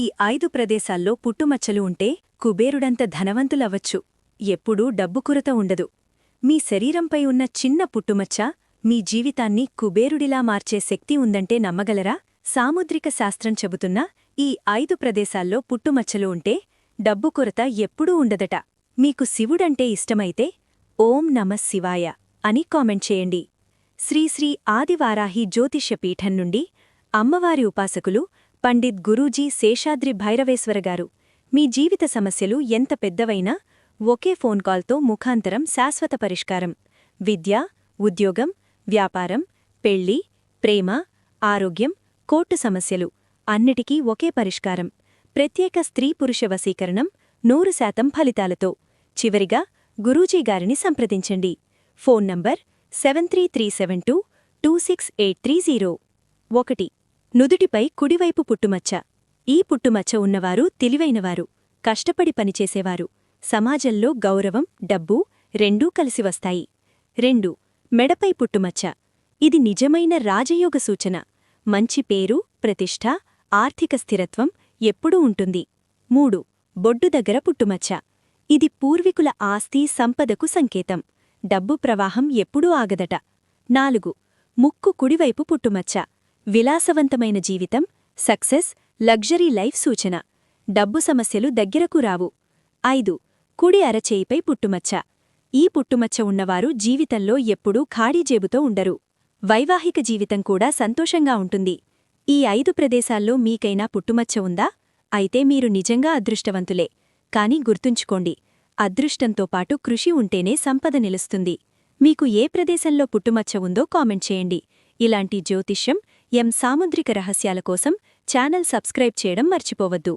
ఈ 5 ప్రదేశాల్లో పుట్టుమచ్చలు ఉంటే కుబేరుడంత ధనవంతులవ్వచ్చు. ఎప్పుడూ డబ్బు కొరత ఉండదు. మీ శరీరంపై ఉన్న చిన్న పుట్టుమచ్చ మీ జీవితాన్ని కుబేరుడిలా మార్చే శక్తి ఉందంటే నమ్మగలరా? సాముద్రిక శాస్త్రం చెబుతున్న ఈ 5 ప్రదేశాల్లో పుట్టుమచ్చలు ఉంటే డబ్బు కొరత ఎప్పుడూ ఉండదట. మీకు శివుడంటే ఇష్టమైతే ఓం నమః శివాయ అని కామెంట్ చేయండి. శ్రీ ఆదివారాహి జ్యోతిష్యపీఠం నుండి అమ్మవారి ఉపాసకులు పండిత్ గురూజీ శేషాద్రి భైరవేశ్వరగారు. మీ జీవిత సమస్యలు ఎంత పెద్దవైనా ఒకే ఫోన్ కాల్తో ముఖాంతరం శాశ్వత పరిష్కారం. విద్య, ఉద్యోగం, వ్యాపారం, పెళ్లి, ప్రేమ, ఆరోగ్యం, కోర్టు సమస్యలు అన్నిటికీ ఒకే పరిష్కారం. ప్రత్యేక స్త్రీ-పురుష వశీకరణం 100% ఫలితాలతో. చివరిగా గురూజీగారిని సంప్రదించండి. Phone number 7337226830. 1. నుదుటిపై కుడివైపు పుట్టుమచ్చ. ఈ పుట్టుమచ్చ ఉన్నవారు తెలివైనవారు, కష్టపడి పనిచేసేవారు. సమాజంలో గౌరవం, డబ్బు రెండూ కలిసి వస్తాయి. 2. మెడపై పుట్టుమచ్చ. ఇది నిజమైన రాజయోగ సూచన. మంచి పేరు, ప్రతిష్ఠ, ఆర్థిక స్థిరత్వం ఎప్పుడూ ఉంటుంది. 3. బొడ్డు దగ్గర పుట్టుమచ్చ. ఇది పూర్వీకుల ఆస్తి, సంపదకు సంకేతం. డబ్బు ప్రవాహం ఎప్పుడూ ఆగదట. 4. ముక్కు కుడివైపు పుట్టుమచ్చ. విలాసవంతమైన జీవితం, సక్సెస్, లగ్జరీ లైఫ్ సూచన. డబ్బు సమస్యలు దగ్గరకు రావు. 5. కుడి అరచేయిపై పుట్టుమచ్చ. ఈ పుట్టుమచ్చ ఉన్నవారు జీవితంలో ఎప్పుడూ ఖాళీ జేబుతో ఉండరు. వైవాహిక జీవితం కూడా సంతోషంగా ఉంటుంది. ఈ 5 ప్రదేశాల్లో మీకైనా పుట్టుమచ్చ ఉందా? అయితే మీరు నిజంగా అదృష్టవంతులే. కాని గుర్తుంచుకోండి, అదృష్టంతో పాటు కృషి ఉంటేనే సంపద నిలుస్తుంది. మీకు ఏ ప్రదేశంలో పుట్టుమచ్చ ఉందో కామెంట్ చేయండి. ఇలాంటి జ్యోతిష్యం, సాముద్రిక రహస్యాల కోసం ఛానల్ సబ్స్క్రైబ్ చేయడం మర్చిపోవద్దు.